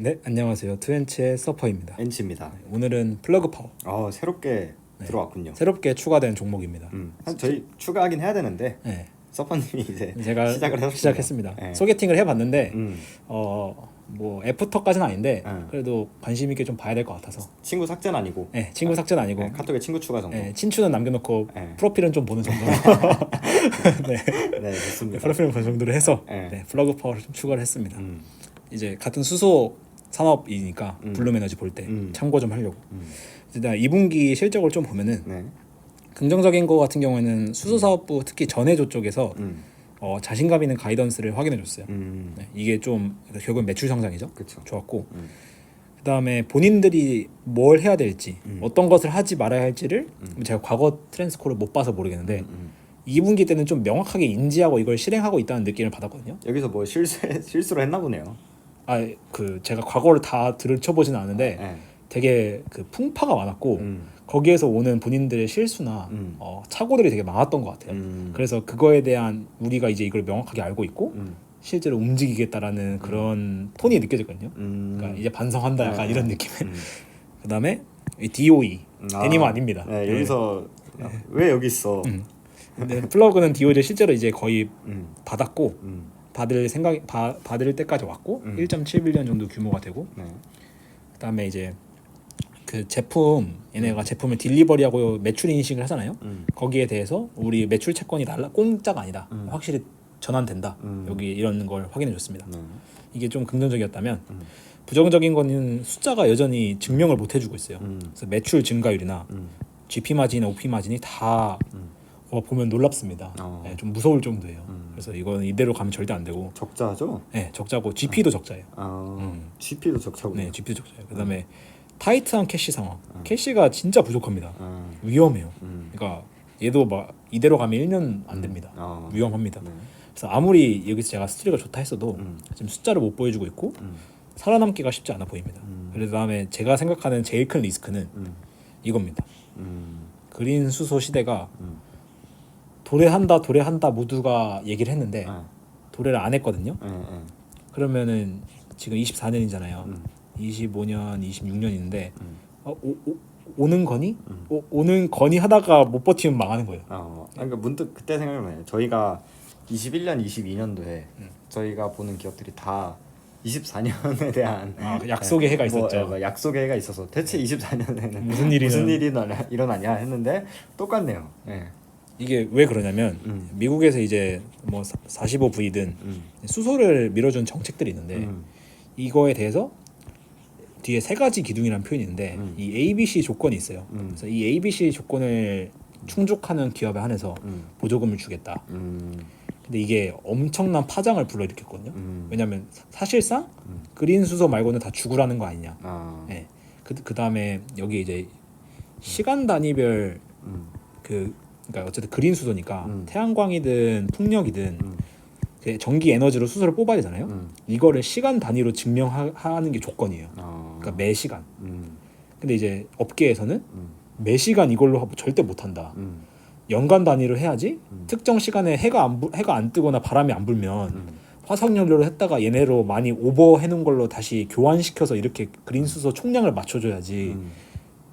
네, 안녕하세요. 투엔치의 서퍼입니다. 엔치입니다. 오늘은 플러그 파워. 새롭게 들어왔군요. 새롭게 추가된 종목입니다. 사실 저희 추가하긴 해야 되는데 네, 서퍼님이 이제 제가 시작을 시작했습니다. 네. 소개팅을 해봤는데 음, 뭐 애프터까지는 아닌데 네. 그래도 관심 있게 좀 봐야 될 것 같아서. 친구 삭제는 아니고 네, 친구 삭제는 아니고 네, 카톡에 친구 추가 정도. 네, 친추는 남겨놓고 네. 프로필은 좀 보는 정도. 네, 네, 좋습니다. 프로필은 보는 정도로 해서 네. 플러그 파워를 좀 추가를 했습니다. 음, 이제 같은 수소 산업이니까 음. 블룸에너지 볼 때 음. 참고 좀 하려고. 음, 일단 2분기 실적을 좀 보면은 네. 긍정적인 거 같은 경우에는 수소사업부 특히 전해조 쪽에서 음, 자신감 있는 가이던스를 확인해줬어요. 음, 네, 이게 좀 결국은 매출 성장이죠. 그렇죠. 좋았고 음, 그다음에 본인들이 뭘 해야 될지 어떤 것을 하지 말아야 할지를 제가 과거 트랜스코를 못 봐서 모르겠는데 2분기 때는 좀 명확하게 인지하고 이걸 실행하고 있다는 느낌을 받았거든요. 여기서 뭐 실수를 했나 보네요. 제가 과거를 다 들춰보지는 않았는데 네. 되게 그 풍파가 많았고 음, 거기에서 오는 본인들의 실수나 착오들이 되게 많았던 것 같아요. 그래서 그거에 대한 우리가 이제 이걸 명확하게 알고 있고 실제로 움직이겠다라는 그런 톤이 느껴졌거든요. 그러니까 이제 반성한다 약간 네. 이런 느낌의. 그다음에 이 DOE 데님 아닙니다. 네, 여기서 왜 여기 있어? 근데 플러그는 DOE를 실제로 이제 거의 음, 받았고 음, 받을 때까지 왔고 1.7빌리언 정도 규모가 되고 네. 그다음에 이제 그 제품 얘네가 제품을 딜리버리하고 매출 인식을 하잖아요. 거기에 대해서 우리 매출 채권이 공짜가 아니다. 확실히 전환된다. 여기 이런 걸 확인해 줬습니다. 이게 좀 긍정적이었다면 부정적인 거는 숫자가 여전히 증명을 못 해주고 있어요. 그래서 매출 증가율이나 GP 마진이나 OP 마진이 다 보면 놀랍습니다. 네, 좀 무서울 정도예요. 그래서 이건 이대로 가면 절대 안 되고. 적자죠? 네, 적자고 GP도 적자예요. GP도 적자고. 네, GP도 적자예요. 그다음에 타이트한 캐시 상황. 캐시가 진짜 부족합니다. 위험해요. 그러니까 얘도 막 이대로 가면 1년 안 됩니다. 위험합니다. 네. 그래서 아무리 여기서 제가 스토리가 좋다 했어도 지금 숫자를 못 보여주고 있고 살아남기가 쉽지 않아 보입니다. 그래서 다음에 제가 생각하는 제일 큰 리스크는 이겁니다. 그린 수소 시대가 도래한다 모두가 얘기를 했는데 도래를 안 했거든요. 그러면은 지금 24년이잖아요. 25년, 26년인데 오는 거니? 오는 거니 하다가 못 버티면 망하는 거예요. 그러니까 문득 그때 생각나요. 저희가 21년, 22년도에 저희가 보는 기업들이 다 24년에 대한 약속의 해가 있었죠. 뭐 약속의 해가 있어서 대체 24년에는 무슨 일이 일어나냐 했는데 똑같네요. 네. 이게 왜 그러냐면 미국에서 이제 뭐 45V든 수소를 밀어준 정책들이 있는데 이거에 대해서 뒤에 세 가지 기둥이라는 표현이 있는데 이 ABC 조건이 있어요. 그래서 이 ABC 조건을 충족하는 기업에 한해서 보조금을 주겠다. 근데 이게 엄청난 파장을 불러일으켰거든요. 왜냐하면 사실상 그린 수소 말고는 다 죽으라는 거 아니냐. 네. 그 다음에 여기 이제 시간 단위별 그러니까 어쨌든 그린 수소니까 태양광이든 풍력이든 그 전기 에너지로 수소를 뽑아야 되잖아요. 이거를 시간 단위로 증명하는 게 조건이에요. 그러니까 매 시간. 근데 이제 업계에서는 매 시간 이걸로 절대 못 한다. 연간 단위로 해야지. 특정 시간에 해가 안 뜨거나 바람이 안 불면 화석 연료로 했다가 얘네로 많이 오버해 놓은 걸로 다시 교환시켜서 이렇게 그린 수소 총량을 맞춰줘야지.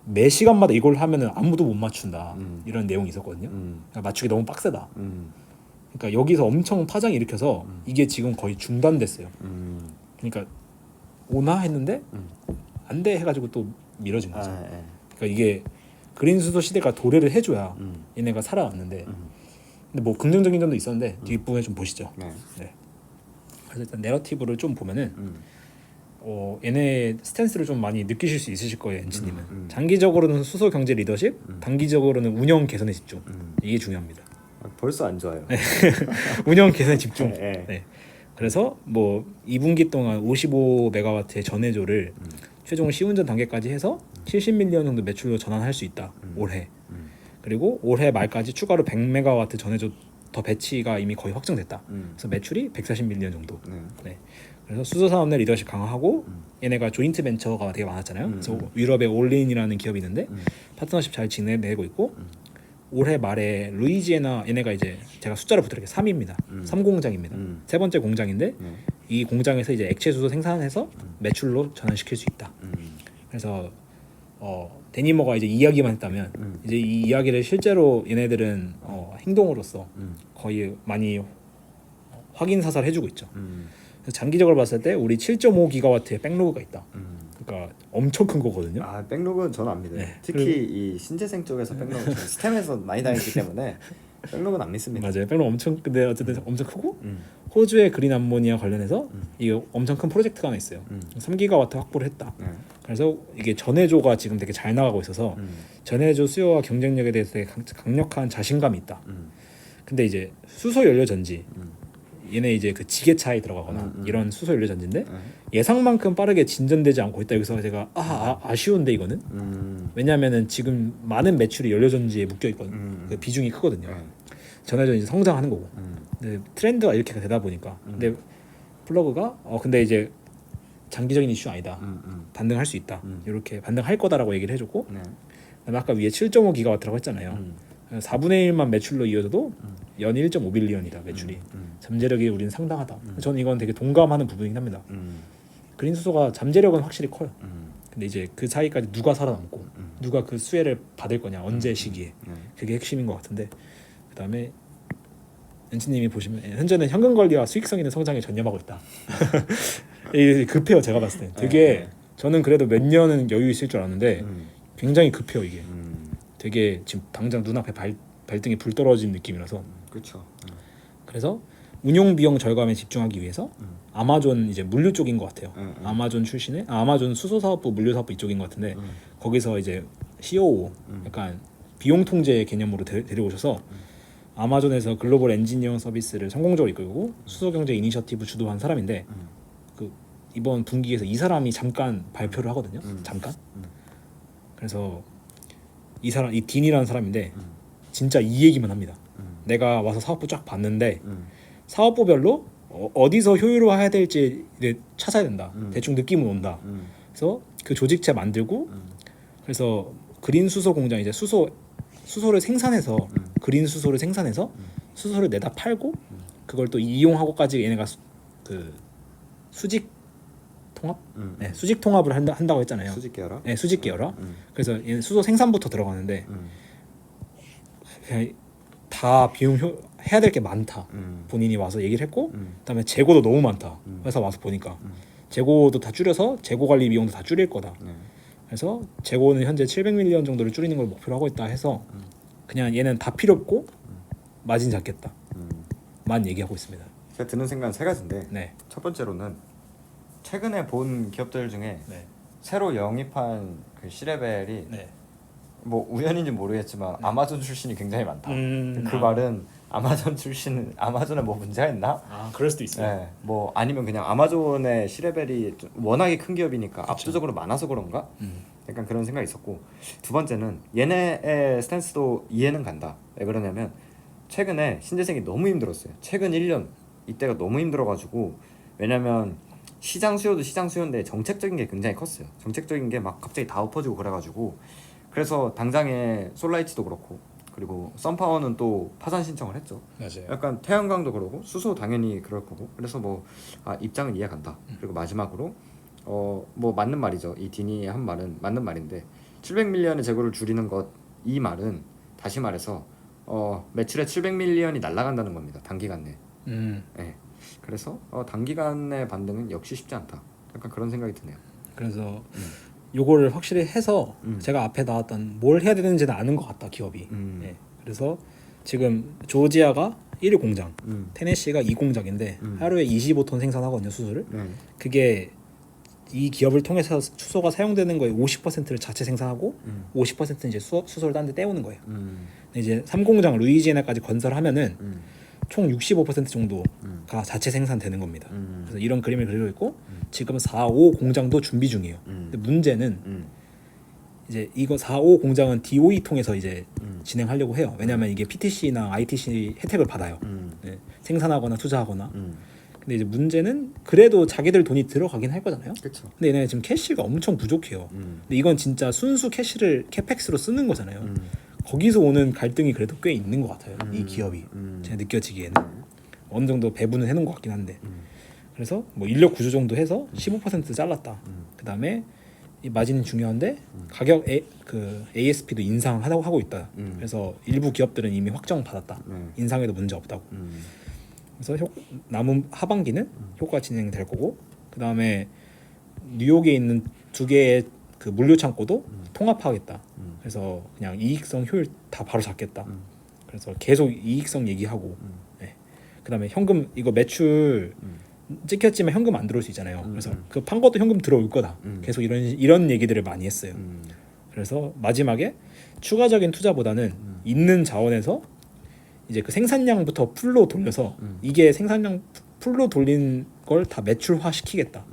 매 시간마다 이걸 하면은 아무도 못 맞춘다. 이런 내용이 있었거든요. 그러니까 맞추기 너무 빡세다. 그러니까 여기서 엄청 파장이 일으켜서 이게 지금 거의 중단됐어요. 그러니까 오나 했는데 안 돼 해가지고 또 미뤄진 거죠. 그러니까 이게 그린 수소 시대가 도래를 해줘야 얘네가 살아왔는데 근데 뭐 긍정적인 점도 있었는데 뒷부분에 좀 보시죠. 네. 그래서 일단 내러티브를 좀 보면은 얘네 스탠스를 좀 많이 느끼실 수 있으실 거예요, 엔치님은. 장기적으로는 수소 경제 리더십, 단기적으로는 운영 개선에 집중. 이게 중요합니다. 벌써 안 좋아요. 운영 개선에 집중. 네. 네. 그래서 뭐 2분기 동안 55메가와트의 전해조를 최종 시운전 단계까지 해서 70밀리언 정도 매출로 전환할 수 있다. 올해. 그리고 올해 말까지 추가로 100메가와트 전해조 더 배치가 이미 거의 확정됐다. 그래서 매출이 140밀리언 정도. 네. 그래서 수소 산업 내 리더십 강화하고 얘네가 조인트 벤처가 되게 많았잖아요. 그래서 유럽의 올린이라는 기업이 있는데 파트너십 잘 지내고 있고 올해 말에 루이지애나 얘네가 이제 제가 숫자를 붙들게 3입니다. 3공장입니다. 세 번째 공장인데 이 공장에서 이제 액체 수소 생산해서 매출로 전환시킬 수 있다. 그래서 데니머가 이제 이야기만 했다면 이제 이 이야기를 실제로 얘네들은 행동으로서 거의 많이 확인 사살 해주고 있죠. 그래서 장기적으로 봤을 때 우리 7.5 기가와트의 백로그가 있다. 그러니까 엄청 큰 거거든요. 아 백로그는 저는 안 믿어요. 네. 특히 이 신재생 쪽에서 백로그 스템에서 많이 다녔기 때문에 백로그는 안 믿습니다. 맞아요. 백로그 엄청 근데 어쨌든 엄청 크고 호주의 그린 암모니아 관련해서 이게 엄청 큰 프로젝트가 하나 있어요. 3기가와트 확보를 했다. 그래서 이게 전해조가 지금 되게 잘 나가고 있어서 전해조 수요와 경쟁력에 대해서 되게 강력한 자신감이 있다. 근데 이제 수소 연료 전지 얘네 이제 그 지게차에 들어가거나 이런 수소 연료 전지인데 예상만큼 빠르게 진전되지 않고 있다. 여기서 제가 아쉬운데 이거는 왜냐하면은 지금 많은 매출이 연료 전지에 묶여 있거든요. 그 비중이 크거든요. 전해전 이제 성장하는 거고. 근데 트렌드가 이렇게 되다 보니까 근데 플러그가 근데 이제 장기적인 이슈 아니다. 반등할 수 있다. 이렇게 반등할 거다라고 얘기를 해줬고 그다음에 아까 위에 7.5 기가와트라고 했잖아요. 4분의 1만 매출로 이어져도 연 1.5빌리언이다 매출이. 잠재력이 우리는 상당하다. 저는 이건 되게 동감하는 부분이긴 합니다. 그린 수소가 잠재력은 확실히 커요. 근데 이제 그 사이까지 누가 살아남고 누가 그 수혜를 받을 거냐 언제 시기에 그게 핵심인 것 같은데 그다음에 엔치님이 보시면 현재는 현금 관리와 수익성 있는 성장에 전념하고 있다. 이게 급해요. 제가 봤을 때 되게 저는 그래도 몇 년은 여유 있을 줄 알았는데 굉장히 급해요 이게. 되게 지금 당장 눈앞에 발등에 불 떨어진 느낌이라서. 그렇죠. 그래서 운용 비용 절감에 집중하기 위해서 아마존 이제 물류 쪽인 것 같아요. 아마존 출신의 아마존 수소 사업부 물류 사업부 이쪽인 것 같은데 거기서 이제 COO 약간 비용 통제 개념으로 데려오셔서 아마존에서 글로벌 엔지니어링 서비스를 성공적으로 이끌고 수소 경제 이니셔티브 주도한 사람인데 그 이번 분기에서 이 사람이 잠깐 발표를 하거든요. 잠깐. 그래서 이 딘이라는 사람인데 진짜 이 얘기만 합니다. 내가 와서 사업부 쫙 봤는데 사업부별로 어디서 효율화해야 될지 찾아야 된다. 대충 느낌은 온다. 그래서 그 조직체 만들고 그래서 그린 수소 공장 이제 수소를 생산해서 그린 수소를 생산해서 수소를 내다 팔고 그걸 또 이용하고까지 얘네가 그 수직 통합? 네, 수직 통합을 한다고 했잖아요. 수직 계열화? 네, 수직 계열화. 그래서 얘는 수소 생산부터 들어가는데 그냥 다 비용 해야 될 게 많다. 본인이 와서 얘기를 했고 그다음에 재고도 너무 많다. 회사 와서 보니까 재고도 다 줄여서 재고 관리 비용도 다 줄일 거다. 그래서 재고는 현재 700밀리언 정도를 줄이는 걸 목표로 하고 있다 해서 그냥 얘는 다 필요 없고 마진 잡겠다. 만 얘기하고 있습니다. 제가 드는 생각은 세 가지인데 네. 첫 번째로는 최근에 본 기업들 중에 네. 새로 영입한 그 C레벨이 네. 뭐 우연인지 모르겠지만 아마존 출신이 굉장히 많다. 그 아. 말은 아마존 출신 아마존에 뭐 문제가 있나? 그럴 수도 있어요. 네, 뭐 아니면 그냥 아마존의 C레벨이 워낙에 큰 기업이니까 압도적으로 많아서 그런가? 약간 그런 생각이 있었고 두 번째는 얘네의 스탠스도 이해는 간다. 왜 그러냐면 최근에 신재생이 너무 힘들었어요. 최근 1년 이때가 너무 힘들어가지고 왜냐면 시장 수요도 시장 수요인데 정책적인 게 굉장히 컸어요. 정책적인 게 막 갑자기 다 엎어지고 그래가지고 그래서 당장에 솔라이트도 그렇고 그리고 썬파워는 또 파산 신청을 했죠. 맞아요. 약간 태양광도 그러고 수소 당연히 그럴 거고 그래서 뭐 입장은 이해 간다. 그리고 마지막으로 뭐 맞는 말이죠. 이 디니 한 말은 맞는 말인데 700밀리언의 재고를 줄이는 것 이 말은 다시 말해서 매출의 700밀리언이 날아간다는 겁니다. 단기간 내에. 네. 그래서 단기간의 반등은 역시 쉽지 않다. 약간 그런 생각이 드네요. 그래서 요거를 확실히 해서 제가 앞에 나왔던 뭘 해야 되는지는 아는 것 같다 기업이. 네. 그래서 지금 조지아가 1위 공장, 테네시가 2공장인데 하루에 25톤 생산하거든요 수소를. 그게 이 기업을 통해서 수소가 사용되는 거에 50%를 자체 생산하고 50%는 이제 수소를 딴 데 떼오는 거예요. 근데 이제 3공장 루이지애나까지 건설하면은 총 65% 정도가 자체 생산되는 겁니다. 그래서 이런 그림을 그리고 있고 지금 4, 5 공장도 준비 중이에요. 근데 문제는 이제 이거 4, 5 공장은 DOE 통해서 이제 진행하려고 해요. 왜냐하면 이게 PTC나 ITC 혜택을 받아요. 네, 생산하거나 투자하거나. 근데 이제 문제는 그래도 자기들 돈이 들어가긴 할 거잖아요. 그렇죠. 근데 얘네 지금 캐시가 엄청 부족해요. 근데 이건 진짜 순수 캐시를 캐펙스로 쓰는 거잖아요. 거기서 오는 갈등이 그래도 꽤 있는 것 같아요. 이 기업이 제가 느껴지기에는 어느 정도 배분은 해놓은 것 같긴 한데 그래서 뭐 인력 구조 정도 해서 15% 잘랐다. 그다음에 이 마진이 중요한데 가격 ASP도 인상하고 있다. 그래서 일부 기업들은 이미 확정 받았다. 인상에도 문제 없다고. 그래서 남은 하반기는 효과 진행될 거고, 그다음에 뉴욕에 있는 2개의 그 물류 창고도 통합하겠다. 그래서 그냥 이익성 효율 다 바로 잡겠다. 그래서 계속 이익성 얘기하고, 네. 그다음에 현금 이거 매출 찍혔지만 현금 안 들어올 수 있잖아요. 그래서 그 판 것도 현금 들어올 거다. 계속 이런 얘기들을 많이 했어요. 그래서 마지막에 추가적인 투자보다는 있는 자원에서 이제 그 생산량부터 풀로 돌려서 이게 생산량 풀로 돌린 걸 다 매출화 시키겠다.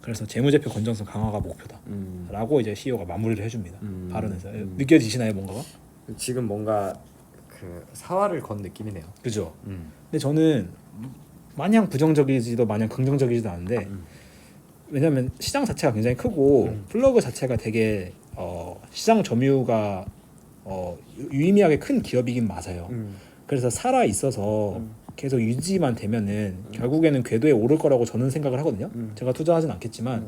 그래서 재무제표 건전성 강화가 목표다라고 이제 CEO가 마무리를 해줍니다. 발언에서 느껴지시나요, 뭔가가? 지금 뭔가 그 사활을 건 느낌이네요. 그죠. 근데 저는 마냥 부정적이지도 마냥 긍정적이지도 않은데 왜냐하면 시장 자체가 굉장히 크고 플러그 자체가 되게 시장 점유가 유의미하게 큰 기업이긴 맞아요. 그래서 살아 있어서 계속 유지만 되면은 결국에는 궤도에 오를 거라고 저는 생각을 하거든요. 제가 투자하진 않겠지만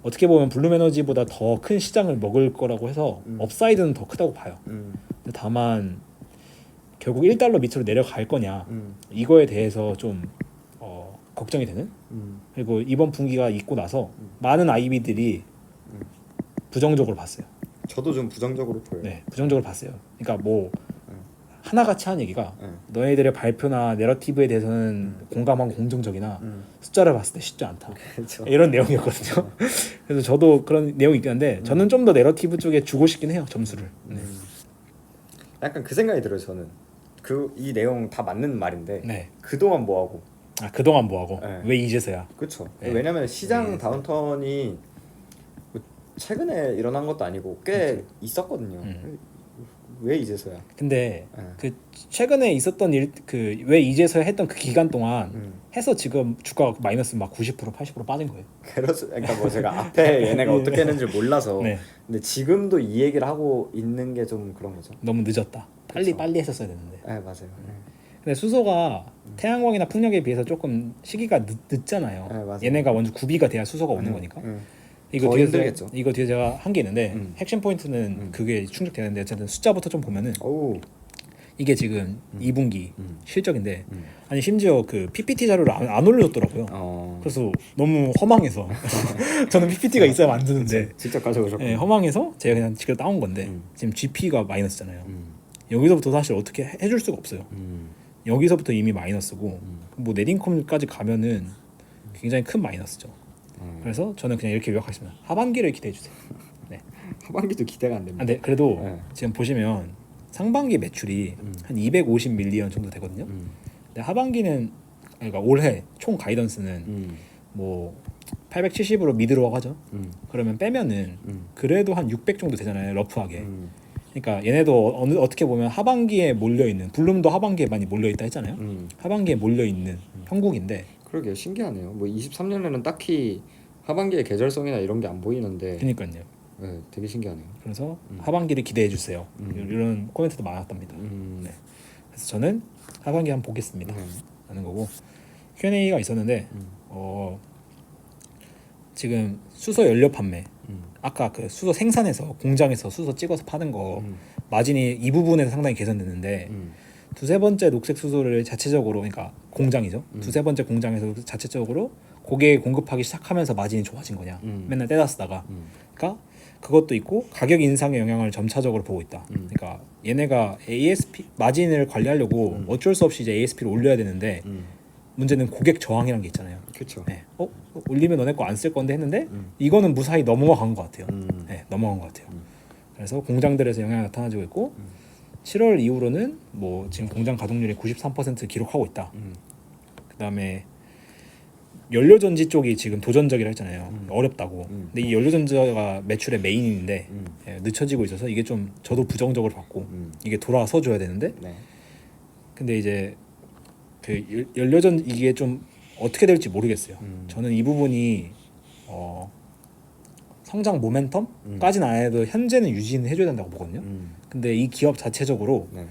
어떻게 보면 블룸에너지보다 더 큰 시장을 먹을 거라고 해서 업사이드는 더 크다고 봐요. 근데 다만 결국 1달러 밑으로 내려갈 거냐 이거에 대해서 좀 걱정이 되는. 그리고 이번 분기가 있고 나서 많은 IB들이 부정적으로 봤어요. 저도 좀 부정적으로 보여요. 네, 부정적으로 봤어요. 그러니까 뭐 하나같이 한 얘기가 너희들의 발표나 내러티브에 대해서는 공감하고 긍정적이나 숫자를 봤을 때 쉽지 않다. 그렇죠. 이런 내용이었거든요. 그래서 저도 그런 내용이 있긴 한데 저는 좀 더 내러티브 쪽에 주고 싶긴 해요, 점수를. 네. 약간 그 생각이 들어요. 저는 이 내용 다 맞는 말인데 네. 그동안 뭐하고 그동안 뭐하고 네. 왜 이제서야. 그렇죠. 네. 왜냐면 시장 다운턴이 뭐 최근에 일어난 것도 아니고 꽤 있었거든요. 왜 이제서야? 근데 네. 그 최근에 있었던 일, 그 왜 이제서야 했던 그 기간 동안 해서 지금 주가가 마이너스 막 90% 80% 빠진 거예요. 그러니까 뭐 제가 앞에 얘네가 어떻게 했는지 몰라서 네. 근데 지금도 이 얘기를 하고 있는 게 좀 그런 거죠. 너무 늦었다. 그쵸. 빨리 했었어야 됐는데. 네 맞아요. 근데 수소가 태양광이나 풍력에 비해서 조금 시기가 늦잖아요. 네, 맞아요. 얘네가 먼저 구비가 돼야 수소가 오는 거니까. 더 힘들겠죠. 이거 뒤에 제가 한 게 있는데 핵심 포인트는 그게 충족되는데 어쨌든 숫자부터 좀 보면은 오. 이게 지금 2분기 실적인데 아니 심지어 그 PPT 자료를 안 올려줬더라고요. 그래서 너무 허망해서 저는 PPT가 있어야 만드는데 직접 가져오셨고. 네, 허망해서 제가 그냥 직접 따온 건데 지금 GP가 마이너스잖아요. 여기서부터 사실 어떻게 해줄 수가 없어요. 여기서부터 이미 마이너스고 뭐 넷인컴까지 가면은 굉장히 큰 마이너스죠. 그래서 저는 그냥 이렇게 요약하겠습니다. 하반기를 기대해 주세요. 네. 하반기도 기대가 안 됩니다. 네, 그래도 네. 지금 보시면 상반기 매출이 한 250 밀리언 정도 되거든요. 근데 하반기는 그러니까 올해 총 가이던스는 뭐 870으로 미드로 하죠. 그러면 빼면은 그래도 한 600 정도 되잖아요, 러프하게. 그러니까 얘네도 어떻게 보면 하반기에 몰려 있는 블룸도 하반기에 많이 몰려 있다 했잖아요. 하반기에 몰려 있는 형국인데. 그러게요. 신기하네요. 뭐 23년에는 딱히 하반기의 계절성이나 이런 게 안 보이는데. 그러니까요. 네, 되게 신기하네요. 그래서 하반기를 기대해 주세요. 이런 코멘트도 많았답니다. 네. 그래서 저는 하반기 한번 보겠습니다. 하는 거고 Q&A가 있었는데 지금 수소 연료 판매 아까 그 수소 생산해서 공장에서 수소 찍어서 파는 거 마진이 이 부분에서 상당히 개선됐는데 두세 번째 녹색 수소를 자체적으로 그러니까 공장이죠. 두세 번째 공장에서 자체적으로 고객에 공급하기 시작하면서 마진이 좋아진 거냐. 맨날 떼다 쓰다가 그러니까 그것도 있고 가격 인상의 영향을 점차적으로 보고 있다. 그러니까 얘네가 ASP 마진을 관리하려고 어쩔 수 없이 이제 ASP를 올려야 되는데 문제는 고객 저항이라는 게 있잖아요. 그렇죠. 네. 올리면 너네 거 안 쓸 건데 했는데 이거는 무사히 넘어간 것 같아요. 네, 넘어간 것 같아요. 그래서 공장들에서 영향이 나타나지고 있고 7월 이후로는 뭐 지금 공장 가동률이 93% 기록하고 있다. 그다음에 연료전지 쪽이 지금 도전적이라 했잖아요. 어렵다고. 근데 이 연료전지가 매출의 메인인데 늦춰지고 있어서 이게 좀 저도 부정적으로 봤고 이게 돌아서 줘야 되는데 네. 근데 이제 그 연료전 이게 좀 어떻게 될지 모르겠어요. 저는 이 부분이 성장 모멘텀까지는 안 해도 현재는 유지는 해줘야 된다고 보거든요. 근데 이 기업 자체적으로 네.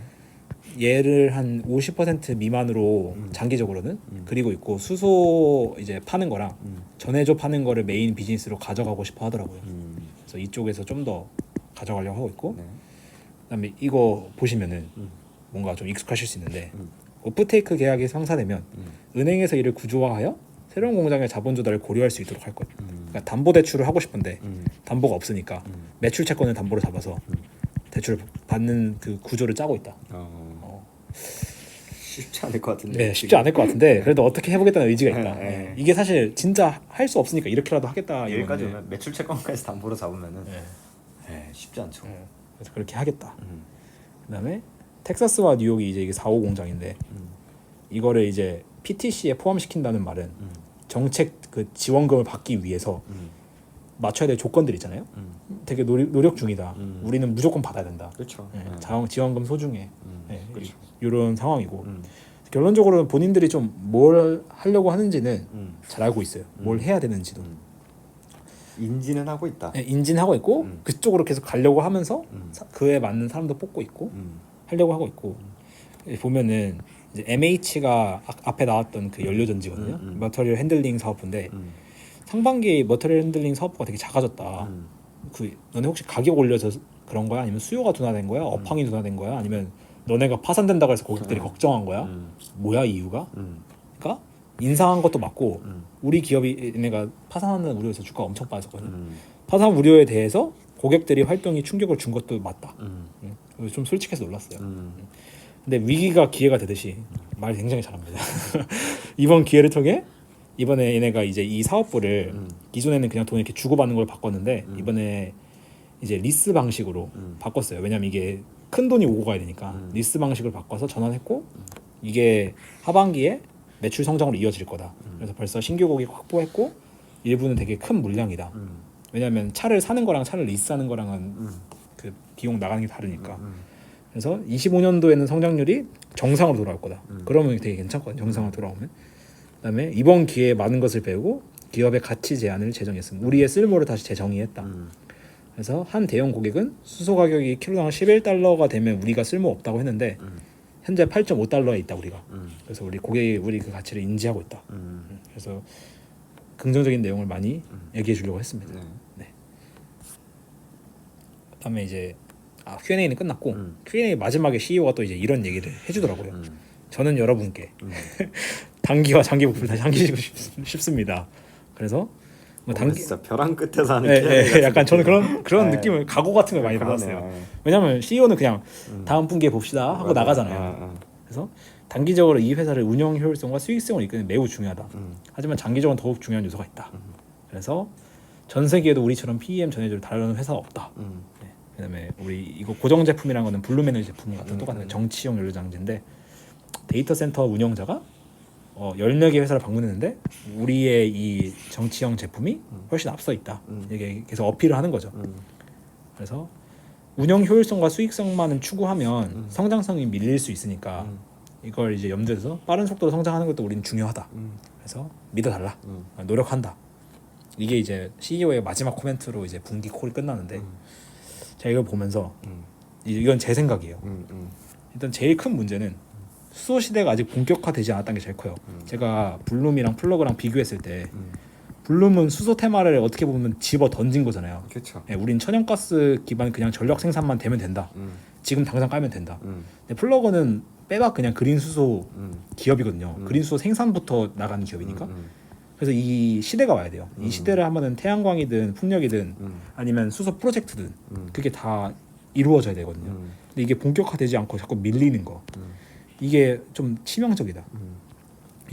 얘를 한 50% 미만으로 장기적으로는 그리고 있고 수소 이제 파는 거랑 전해조 파는 거를 메인 비즈니스로 가져가고 싶어 하더라고요. 그래서 이쪽에서 좀 더 가져가려고 하고 있고 네. 그다음에 이거 보시면은 뭔가 좀 익숙하실 수 있는데 오프테이크 계약이 성사되면 은행에서 이를 구조화하여 새로운 공장의 자본 조달을 고려할 수 있도록 할 거예요. 그러니까 담보 대출을 하고 싶은데 담보가 없으니까 매출 채권을 담보로 잡아서 대출을 받는 그 구조를 짜고 있다. 쉽지 않을 것 같은데. 네, 쉽지 않을 것 같은데 그래도 어떻게 해보겠다는 의지가 있다. 네. 이게 사실 진짜 할 수 없으니까 이렇게라도 하겠다. 여기까지 이건데. 오면 매출 채권까지 담보로 잡으면은 네. 쉽지 않죠. 그래서 그렇게 하겠다. 그다음에 텍사스와 뉴욕이 이제 이게 4호 공장인데 이거를 이제 PTC에 포함시킨다는 말은 정책 그 지원금을 받기 위해서 맞춰야 될 조건들 있잖아요. 되게 노력 중이다. 우리는 무조건 받아야 된다. 그렇죠. 네. 지원금 소중해. 네. 그렇죠. 이런 상황이고 결론적으로는 본인들이 좀 뭘 하려고 하는지는 잘 알고 있어요. 뭘 해야 되는지도 인지는 하고 있다. 네, 인진하고 있고 그쪽으로 계속 가려고 하면서 그에 맞는 사람도 뽑고 있고 하려고 하고 있고 보면은 이제 MH가 앞에 나왔던 그 연료전지거든요. 머터리얼 핸들링 사업부인데 상반기 머터리얼 핸들링 사업부가 되게 작아졌다. 그 너네 혹시 가격 올려서 그런 거야? 아니면 수요가 둔화된 거야? 업황이 둔화된 거야? 아니면 너네가 파산된다고 해서 고객들이 걱정한 거야? 뭐야 이유가? 그러니까 인상한 것도 맞고 우리 기업이 얘네가 파산하는 우려에서 주가가 엄청 빠졌거든요. 파산 우려에 대해서 고객들이 활동이 충격을 준 것도 맞다. 그래서 좀 솔직해서 놀랐어요. 근데 위기가 기회가 되듯이 말 굉장히 잘합니다. 이번 기회를 통해 이번에 얘네가 이제 이 사업부를 기존에는 그냥 돈 이렇게 주고받는 걸 바꿨는데 이번에 이제 리스 방식으로 바꿨어요. 왜냐면 이게 큰 돈이 오고 가야 되니까 리스 방식을 바꿔서 전환했고 이게 하반기에 매출 성장으로 이어질 거다. 그래서 벌써 신규 고객 확보했고 일부는 되게 큰 물량이다. 왜냐면 차를 사는 거랑 차를 리스하는 거랑은 그 비용 나가는 게 다르니까. 그래서 25년도에는 성장률이 정상으로 돌아올 거다. 그러면 되게 괜찮거든요. 정상으로 돌아오면. 그다음에 이번 기회에 많은 것을 배우고 기업의 가치 제한을 제정했습니다. 우리의 쓸모를 다시 재정의했다. 그래서 한 대형 고객은 수소 가격이 킬로당 11달러가 되면 우리가 쓸모 없다고 했는데 현재 8.5달러에 있다 우리가. 그래서 우리 고객이 우리 그 가치를 인지하고 있다. 그래서 긍정적인 내용을 많이 얘기해 주려고 했습니다. 네. 그다음에 이제 Q&A는 끝났고 Q&A 마지막에 CEO가 또 이제 이런 얘기를 해주더라고요. 저는 여러분께 단기와 장기 목표를 다시 상기시키고 싶습니다. 그래서 뭐 단기 진짜 벼랑 끝에서 하는 약간 저는 그런 느낌을 각오 같은 걸 많이 받았어요. 왜냐면 CEO는 그냥 다음 분기에 봅시다 하고 나가잖아요. 그래서 단기적으로 이 회사를 운영 효율성과 수익성을 이끄는 매우 중요하다. 하지만 장기적으로는 더욱 중요한 요소가 있다. 그래서 전 세계에도 우리처럼 PEM 전해주를 다루는 회사가 없다. 네. 그다음에 우리 이거 고정 제품이라는 거는 블루메널 제품 같은 똑같은 정치용 연료장치인데 데이터 센터 운영자가 14개 회사를 방문했는데 우리의 이 정치형 제품이 훨씬 앞서 있다. 이게 계속 어필을 하는 거죠. 그래서 운영 효율성과 수익성만은 추구하면 성장성이 밀릴 수 있으니까 이걸 이제 염두에 둬서 빠른 속도로 성장하는 것도 우리는 중요하다. 그래서 믿어달라. 노력한다. 이게 이제 CEO의 마지막 코멘트로 이제 분기 콜이 끝나는데 제가 이걸 보면서 이건 제 생각이에요. 일단 제일 큰 문제는 수소 시대가 아직 본격화되지 않았다는 게 제일 커요. 제가 블룸이랑 플러그랑 비교했을 때 블룸은 수소 테마를 어떻게 보면 집어 던진 거잖아요. 그렇죠. 네, 우린 천연가스 기반 그냥 전력 생산만 되면 된다. 지금 당장 까면 된다. 근데 플러그는 빼박 그냥 그린 수소 기업이거든요. 그린 수소 생산부터 나가는 기업이니까. 그래서 이 시대가 와야 돼요. 이 시대를 하면은 태양광이든 풍력이든 아니면 수소 프로젝트든 그게 다 이루어져야 되거든요. 근데 이게 본격화되지 않고 자꾸 밀리는 거. 이게 좀 치명적이다.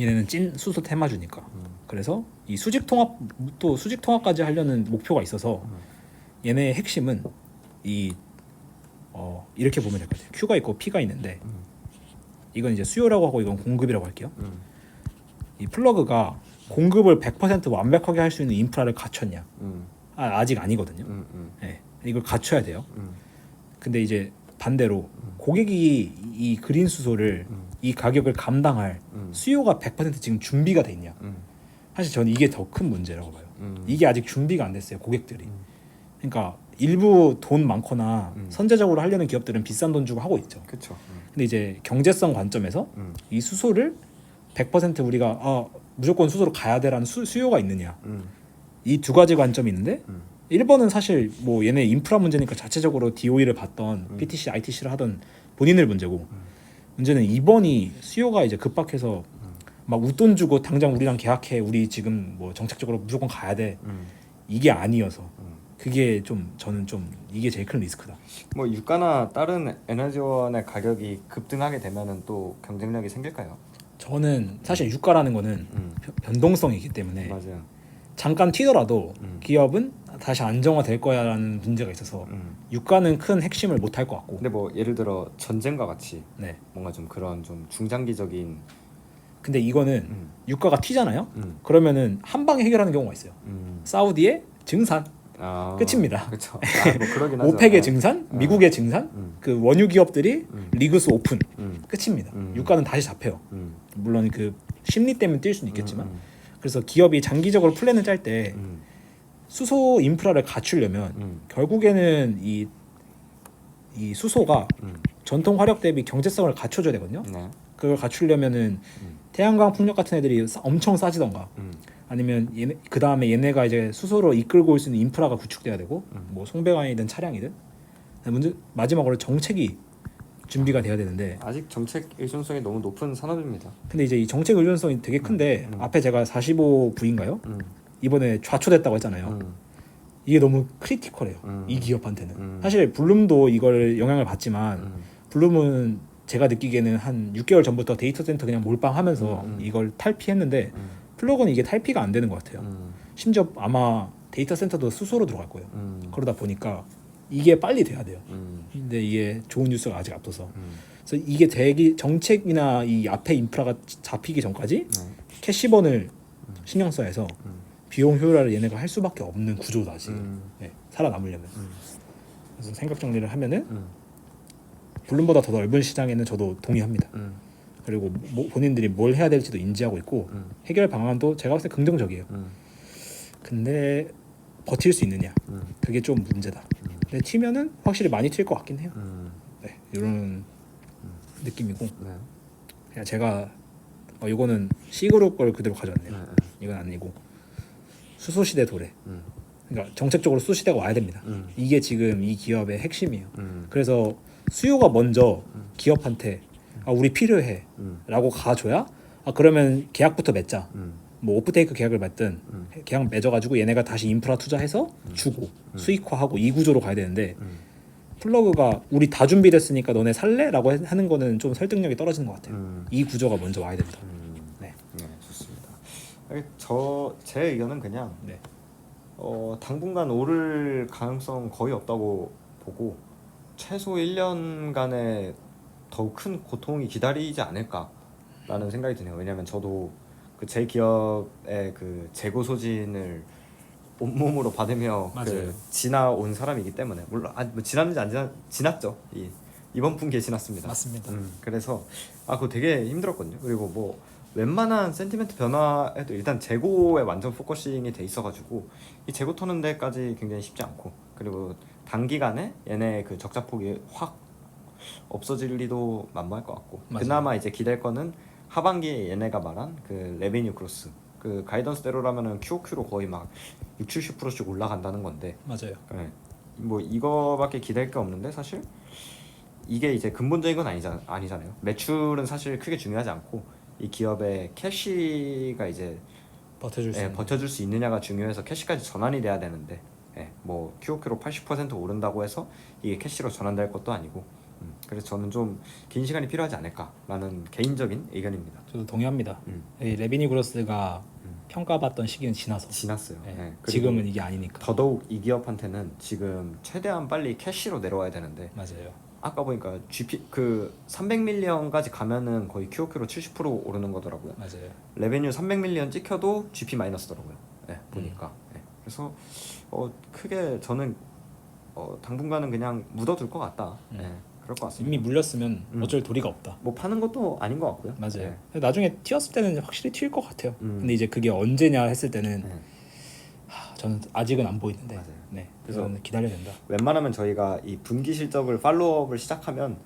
얘네는 찐 수소 테마주니까. 그래서 이 수직 통합까지 하려는 목표가 있어서 얘네의 핵심은 이렇게 보면 될 것 같아요. Q가 있고 P가 있는데 이건 이제 수요라고 하고 이건 공급이라고 할게요. 이 플러그가 공급을 100% 완벽하게 할 수 있는 인프라를 갖췄냐? 아직 아니거든요. 네, 이걸 갖춰야 돼요. 근데 이제 반대로 고객이 이 그린 수소를 이 가격을 감당할 수요가 100% 지금 준비가 돼 있냐? 사실 저는 이게 더 큰 문제라고 봐요. 이게 아직 준비가 안 됐어요, 고객들이. 그러니까 일부 돈 많거나 선제적으로 하려는 기업들은 비싼 돈 주고 하고 있죠. 그렇죠. 근데 이제 경제성 관점에서 이 수소를 100% 우리가 무조건 수소로 가야 돼라는 수요가 있느냐, 이 두 가지 관점이 있는데 1번은 사실 뭐 얘네 인프라 문제니까 자체적으로 DOE를 받던 PTC, ITC를 하던 본인들 문제고, 문제는 2번이 수요가 이제 급박해서 막 웃돈 주고 당장 우리랑 계약해, 우리 지금 뭐 정책적으로 무조건 가야 돼, 이게 아니어서 그게 좀 저는 좀 이게 제일 큰 리스크다. 뭐 유가나 다른 에너지원의 가격이 급등하게 되면은 또 경쟁력이 생길까요? 저는 사실 유가라는 거는 변동성이 있기 때문에 맞아요. 잠깐 튀더라도 기업은 다시 안정화될 거야라는 문제가 있어서 유가는 큰 핵심을 못 할 것 같고. 근데 뭐 예를 들어 전쟁과 같이 네. 뭔가 좀 그런 좀 중장기적인 근데 이거는 유가가 튀잖아요. 그러면은 한 방에 해결하는 경우가 있어요. 사우디의 증산 끝입니다. 그렇죠. 뭐 그러긴 하죠. 오펙의 증산, 미국의 증산, 그 원유 기업들이 리그스 오픈 끝입니다. 유가는 다시 잡혀요. 물론 그 심리 때문에 뛸 수는 있겠지만. 그래서 기업이 장기적으로 플랜을 짤 때 수소 인프라를 갖추려면 결국에는 이 수소가 전통 화력 대비 경제성을 갖춰줘야 되거든요. 네. 그걸 갖추려면은 태양광 풍력 같은 애들이 엄청 싸지던가, 아니면 얘네 그 다음에 얘네가 이제 수소로 이끌고 올 수 있는 인프라가 구축돼야 되고, 뭐 송배관이든 차량이든. 문제 마지막으로 정책이 준비가 돼야 되는데, 아직 정책 의존성이 너무 높은 산업입니다. 근데 이제 이 정책 의존성이 되게 큰데 앞에 제가 45부인가요? 이번에 좌초됐다고 했잖아요. 이게 너무 크리티컬해요. 이 기업한테는. 사실 블룸도 이걸 영향을 받지만 블룸은 제가 느끼기에는 한 6개월 전부터 데이터 센터 그냥 몰빵하면서 이걸 탈피했는데 플러그는 이게 탈피가 안 되는 것 같아요. 심지어 아마 데이터 센터도 수소로 들어갈 거예요. 그러다 보니까 이게 빨리 돼야 돼요. 근데 이게 좋은 뉴스가 아직 앞서서. 그래서 이게 정책이나 이 앞에 인프라가 잡히기 전까지 캐시번을 신경 써야 해서 비용 효율화를 얘네가 할 수밖에 없는 구조다 지금. 네, 살아남으려면. 그래서 생각 정리를 하면은 블룸보다 더 넓은 시장에는 저도 동의합니다. 그리고 본인들이 뭘 해야 될지도 인지하고 있고 해결 방안도 제가 봤을 때 긍정적이에요. 근데 버틸 수 있느냐, 그게 좀 문제다. 근데 튀면은 확실히 많이 튈 것 같긴 해요. 네, 이런 느낌이고. 네. 그냥 제가 이거는 C그룹 걸 그대로 가져왔네요. 이건 아니고 수소시대 도래. 그러니까 정책적으로 수소시대가 와야 됩니다. 이게 지금 이 기업의 핵심이에요. 그래서 수요가 먼저 기업한테 우리 필요해 라고 가줘야 그러면 계약부터 맺자. 뭐 오프테이크 계약을 맺든 계약 맺어가지고 얘네가 다시 인프라 투자해서 주고 수익화하고 이 구조로 가야 되는데, 플러그가 우리 다 준비됐으니까 너네 살래? 라고 하는 거는 좀 설득력이 떨어지는 것 같아요. 이 구조가 먼저 와야 된다. 네. 네, 좋습니다. 제 의견은 그냥 네. 당분간 오를 가능성 거의 없다고 보고 최소 1년간의 더욱 큰 고통이 기다리지 않을까라는 생각이 드네요. 왜냐하면 저도 그 제 기업의 그 재고 소진을 온몸으로 받으며 그 지나온 사람이기 때문에, 물론 뭐 지났는지 안 지났죠. 이번 분기에 지났습니다. 맞습니다. 그래서 그거 되게 힘들었거든요. 그리고 뭐 웬만한 센티멘트 변화에도 일단 재고에 완전 포커싱이 돼 있어가지고 이 재고 터는 데까지 굉장히 쉽지 않고, 그리고 단기간에 얘네 그 적자폭이 확 없어질 리도 만무할 것 같고, 맞아요. 그나마 이제 기댈 거는 하반기에 얘네가 말한 그 레베뉴 크로스, 그 가이던스대로라면은 QOQ로 거의 막 60-70%씩 올라간다는 건데, 맞아요. 네. 뭐 이거밖에 기댈 게 없는데 사실 이게 이제 근본적인 건 아니잖아요. 매출은 사실 크게 중요하지 않고 이 기업의 캐시가 이제 버텨줄 수 있느냐가 중요해서 캐시까지 전환이 돼야 되는데, 뭐 QOQ로 80% 오른다고 해서 이게 캐시로 전환될 것도 아니고, 그래서 저는 좀 긴 시간이 필요하지 않을까라는 개인적인 의견입니다. 저도 동의합니다. 이 레비뉴 그로스가 평가받던 시기는 지났어요. 네. 지금은 이게 아니니까. 더더욱 이 기업한테는 지금 최대한 빨리 캐시로 내려와야 되는데, 맞아요. 아까 보니까 GP 그 300밀리언까지 가면은 거의 QOQ로 70% 오르는 거더라고요. 맞아요. 레베뉴 300밀리언 찍혀도 GP 마이너스더라고요. 보니까. 그래서 크게 저는 당분간은 그냥 묻어둘 것 같다. 그럴 것 같습니다. 이미 물렸으면 어쩔 도리가 없다. 뭐 파는 것도 아닌 것 같고요. 맞아요. 나중에 튀었을 때는 확실히 튈 것 같아요. 근데 이제 그게 언제냐 했을 때는 저는 아직은 안 보이는데. 맞아요. 네. 그래서 그래서 기다려야 된다. 웬만하면 저희가 이 분기 실적을 팔로우업을 시작하면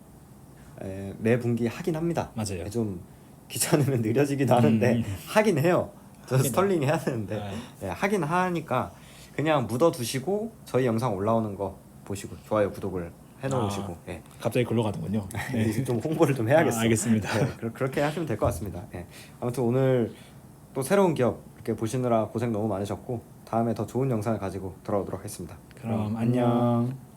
매 분기 하긴 합니다. 맞아요. 좀 귀찮으면 느려지기도 하는데 하긴 해요. 저 하긴 스털링 해야 되는데 네. 예, 하긴 하니까 그냥 묻어두시고 저희 영상 올라오는 거 보시고 좋아요 구독을 해놓으시고 예. 갑자기 글로 가는군요. 네. 이제 좀 홍보를 좀 해야겠어. 알겠습니다. 네, 그렇게 하시면 될 것 같습니다. 예. 아무튼 오늘 또 새로운 기업 이렇게 보시느라 고생 너무 많으셨고 다음에 더 좋은 영상을 가지고 돌아오도록 하겠습니다. 그럼 안녕.